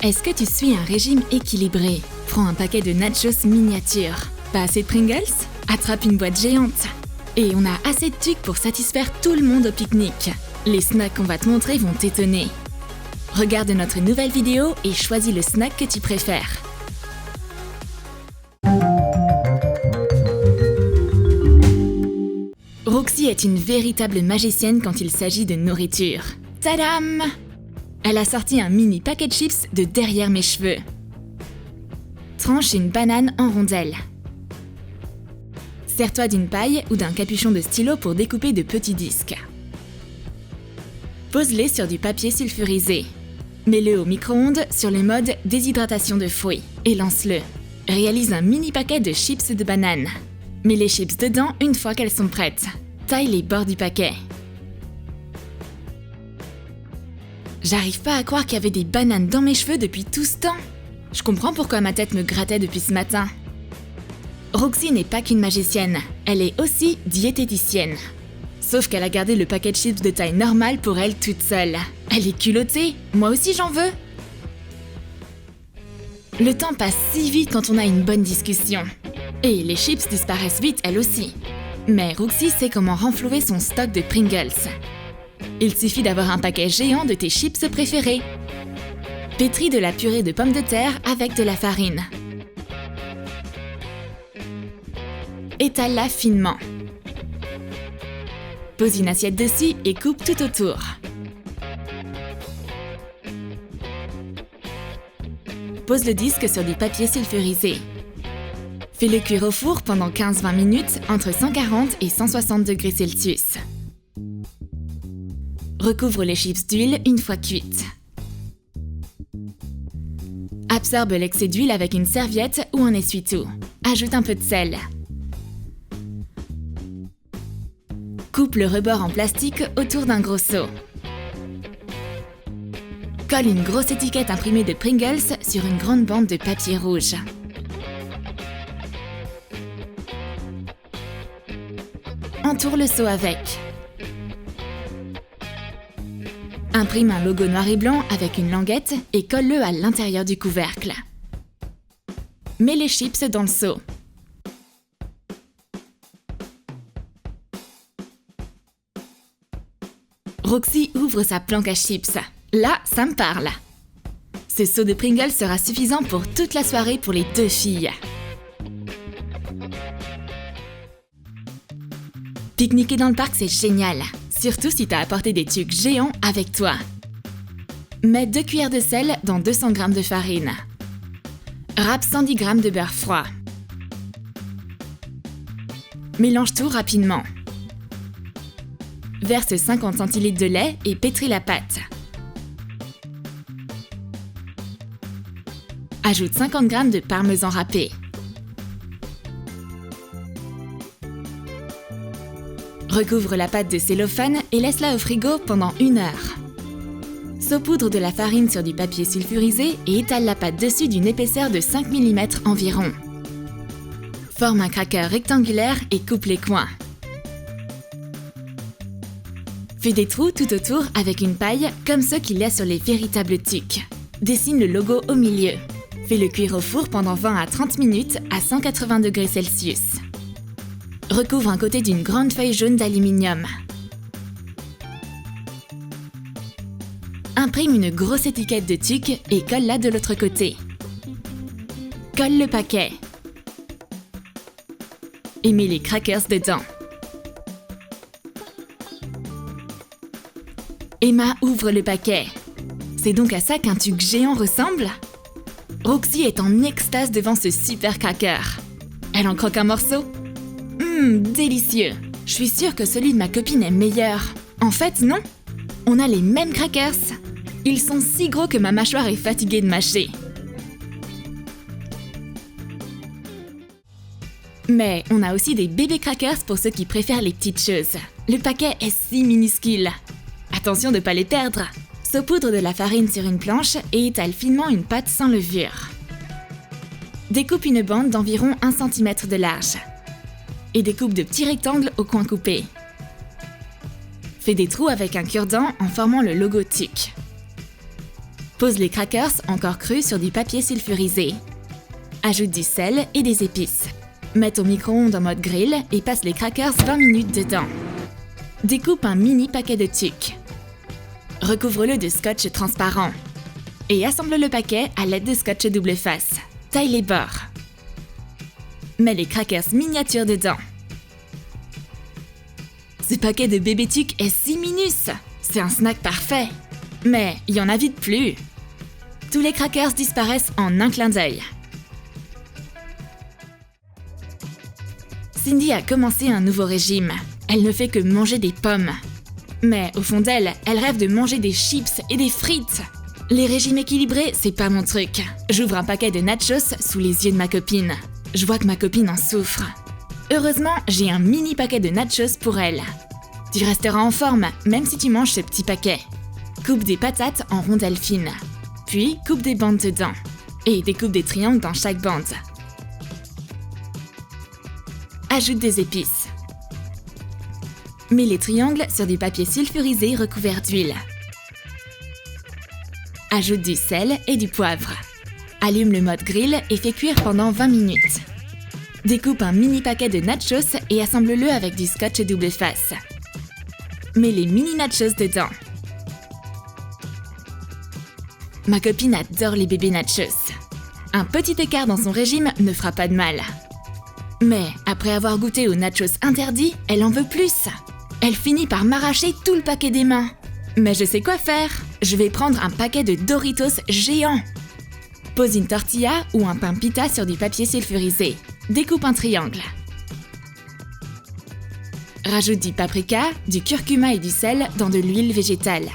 Est-ce que tu suis un régime équilibré? Prends un paquet de nachos miniature. Pas assez de Pringles? Attrape une boîte géante. Et on a assez de tucs pour satisfaire tout le monde au pique-nique. Les snacks qu'on va te montrer vont t'étonner. Regarde notre nouvelle vidéo et choisis le snack que tu préfères. Roxy est une véritable magicienne quand il s'agit de nourriture. Tadam! Elle a sorti un mini paquet de chips de derrière mes cheveux. Tranche une banane en rondelles. Sers-toi d'une paille ou d'un capuchon de stylo pour découper de petits disques. Pose-les sur du papier sulfurisé. Mets-le au micro-ondes sur le mode déshydratation de fruits et lance-le. Réalise un mini paquet de chips de banane. Mets les chips dedans une fois qu'elles sont prêtes. Taille les bords du paquet. J'arrive pas à croire qu'il y avait des bananes dans mes cheveux depuis tout ce temps. Je comprends pourquoi ma tête me grattait depuis ce matin. Roxy n'est pas qu'une magicienne, elle est aussi diététicienne. Sauf qu'elle a gardé le paquet de chips de taille normale pour elle toute seule. Elle est culottée, moi aussi j'en veux. Le temps passe si vite quand on a une bonne discussion. Et les chips disparaissent vite elles aussi. Mais Roxy sait comment renflouer son stock de Pringles. Il suffit d'avoir un paquet géant de tes chips préférés. Pétris de la purée de pommes de terre avec de la farine. Étale-la finement. Pose une assiette dessus et coupe tout autour. Pose le disque sur du papier sulfurisé. Fais-le cuire au four pendant 15-20 minutes entre 140 et 160 degrés Celsius. Recouvre les chips d'huile une fois cuites. Absorbe l'excès d'huile avec une serviette ou un essuie-tout. Ajoute un peu de sel. Coupe le rebord en plastique autour d'un gros seau. Colle une grosse étiquette imprimée de Pringles sur une grande bande de papier rouge. Entoure le seau avec. Imprime un logo noir et blanc avec une languette et colle-le à l'intérieur du couvercle. Mets les chips dans le seau. Roxy ouvre sa planque à chips. Là, ça me parle. Ce seau de Pringles sera suffisant pour toute la soirée pour les deux filles. Pique-niquer dans le parc, c'est génial. Surtout si t'as apporté des tucs géants avec toi. Mets 2 cuillères de sel dans 200 g de farine. Râpe 110 g de beurre froid. Mélange tout rapidement. Verse 50 cl de lait et pétris la pâte. Ajoute 50 g de parmesan râpé. Recouvre la pâte de cellophane et laisse-la au frigo pendant 1 heure. Saupoudre de la farine sur du papier sulfurisé et étale la pâte dessus d'une épaisseur de 5 mm environ. Forme un cracker rectangulaire et coupe les coins. Fais des trous tout autour avec une paille comme ceux qu'il y a sur les véritables tucs. Dessine le logo au milieu. Fais-le cuire au four pendant 20 à 30 minutes à 180 degrés Celsius. Recouvre un côté d'une grande feuille jaune d'aluminium. Imprime une grosse étiquette de tuc et colle-la de l'autre côté. Colle le paquet. Et mets les crackers dedans. Emma ouvre le paquet. C'est donc à ça qu'un tuc géant ressemble? Roxy est en extase devant ce super cracker. Elle en croque un morceau. Délicieux. Je suis sûre que celui de ma copine est meilleur. En fait, non. On a les mêmes crackers. Ils sont si gros que ma mâchoire est fatiguée de mâcher. Mais on a aussi des bébés crackers pour ceux qui préfèrent les petites choses. Le paquet est si minuscule. Attention de ne pas les perdre. Saupoudre de la farine sur une planche et étale finement une pâte sans levure. Découpe une bande d'environ 1 cm de large. Et découpe de petits rectangles aux coins coupés. Fais des trous avec un cure-dent en formant le logo tuc. Pose les crackers encore crus sur du papier sulfurisé. Ajoute du sel et des épices. Mets au micro-ondes en mode grill et passe les crackers 20 minutes dedans. Découpe un mini paquet de tucs. Recouvre-le de scotch transparent. Et assemble le paquet à l'aide de scotch double face. Taille les bords. Mets les crackers miniatures dedans. Ce paquet de bébé tucs est si minus. C'est un snack parfait. Mais il y en a vite plus. Tous les crackers disparaissent en un clin d'œil. Cindy a commencé un nouveau régime. Elle ne fait que manger des pommes. Mais au fond d'elle, elle rêve de manger des chips et des frites. Les régimes équilibrés, c'est pas mon truc. J'ouvre un paquet de nachos sous les yeux de ma copine. Je vois que ma copine en souffre. Heureusement, j'ai un mini paquet de nachos pour elle. Tu resteras en forme, même si tu manges ce petit paquet. Coupe des patates en rondelles fines. Puis coupe des bandes dedans. Et découpe des triangles dans chaque bande. Ajoute des épices. Mets les triangles sur du papier sulfurisé recouvert d'huile. Ajoute du sel et du poivre. Allume le mode grill et fais cuire pendant 20 minutes. Découpe un mini paquet de nachos et assemble-le avec du scotch double face. Mets les mini nachos dedans. Ma copine adore les bébés nachos. Un petit écart dans son régime ne fera pas de mal. Mais après avoir goûté aux nachos interdits, elle en veut plus. Elle finit par m'arracher tout le paquet des mains. Mais je sais quoi faire. Je vais prendre un paquet de Doritos géants. Pose une tortilla ou un pain pita sur du papier sulfurisé. Découpe un triangle. Rajoute du paprika, du curcuma et du sel dans de l'huile végétale.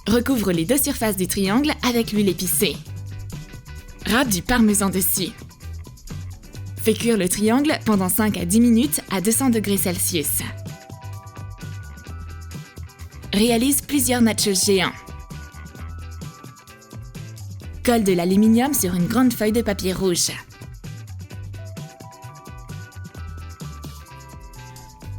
Recouvre les deux surfaces du triangle avec l'huile épicée. Râpe du parmesan dessus. Fais cuire le triangle pendant 5 à 10 minutes à 200 degrés Celsius. Réalise plusieurs nachos géants. Colle de l'aluminium sur une grande feuille de papier rouge.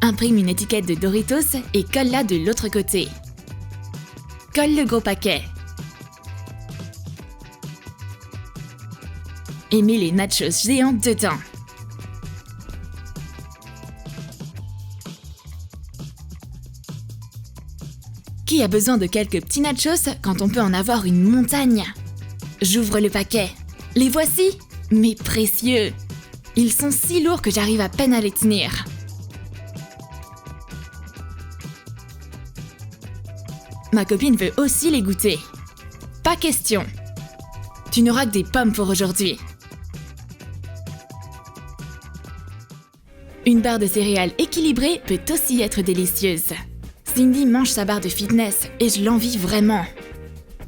Imprime une étiquette de Doritos et colle-la de l'autre côté. Colle le gros paquet. Et mets les nachos géants dedans. Qui a besoin de quelques petits nachos quand on peut en avoir une montagne? J'ouvre le paquet. Les voici, mais précieux. Ils sont si lourds que j'arrive à peine à les tenir. Ma copine veut aussi les goûter. Pas question. Tu n'auras que des pommes pour aujourd'hui. Une barre de céréales équilibrée peut aussi être délicieuse. Cindy mange sa barre de fitness et je l'envie vraiment.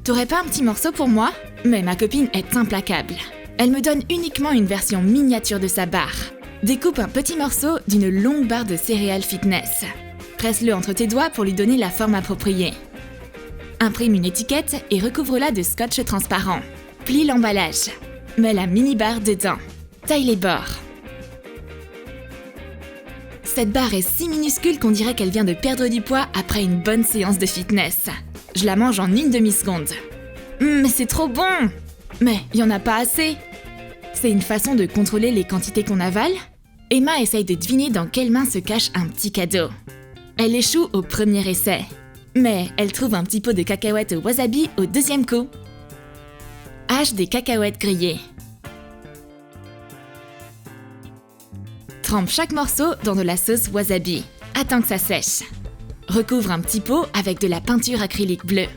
T'aurais pas un petit morceau pour moi? Mais ma copine est implacable. Elle me donne uniquement une version miniature de sa barre. Découpe un petit morceau d'une longue barre de céréales fitness. Presse-le entre tes doigts pour lui donner la forme appropriée. Imprime une étiquette et recouvre-la de scotch transparent. Plie l'emballage. Mets la mini-barre dedans. Taille les bords. Cette barre est si minuscule qu'on dirait qu'elle vient de perdre du poids après une bonne séance de fitness. Je la mange en une demi-seconde. Mais c'est trop bon! Mais il n'y en a pas assez. C'est une façon de contrôler les quantités qu'on avale? Emma essaye de deviner dans quelle main se cache un petit cadeau. Elle échoue au premier essai. Mais elle trouve un petit pot de cacahuètes au wasabi au deuxième coup. Hache des cacahuètes grillées. Trempe chaque morceau dans de la sauce wasabi. Attends que ça sèche. Recouvre un petit pot avec de la peinture acrylique bleue.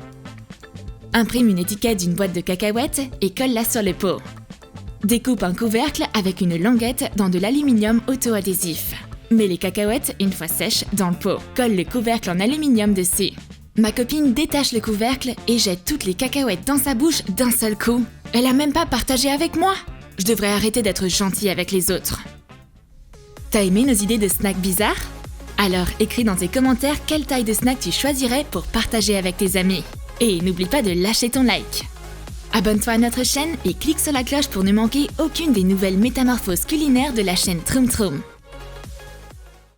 Imprime une étiquette d'une boîte de cacahuètes et colle-la sur le pot. Découpe un couvercle avec une languette dans de l'aluminium auto-adhésif. Mets les cacahuètes, une fois sèches, dans le pot. Colle le couvercle en aluminium dessus. Ma copine détache le couvercle et jette toutes les cacahuètes dans sa bouche d'un seul coup. Elle a même pas partagé avec moi. Je devrais arrêter d'être gentille avec les autres. T'as aimé nos idées de snacks bizarres? Alors écris dans tes commentaires quelle taille de snack tu choisirais pour partager avec tes amis. Et n'oublie pas de lâcher ton like. Abonne-toi à notre chaîne et clique sur la cloche pour ne manquer aucune des nouvelles métamorphoses culinaires de la chaîne Troom Troom.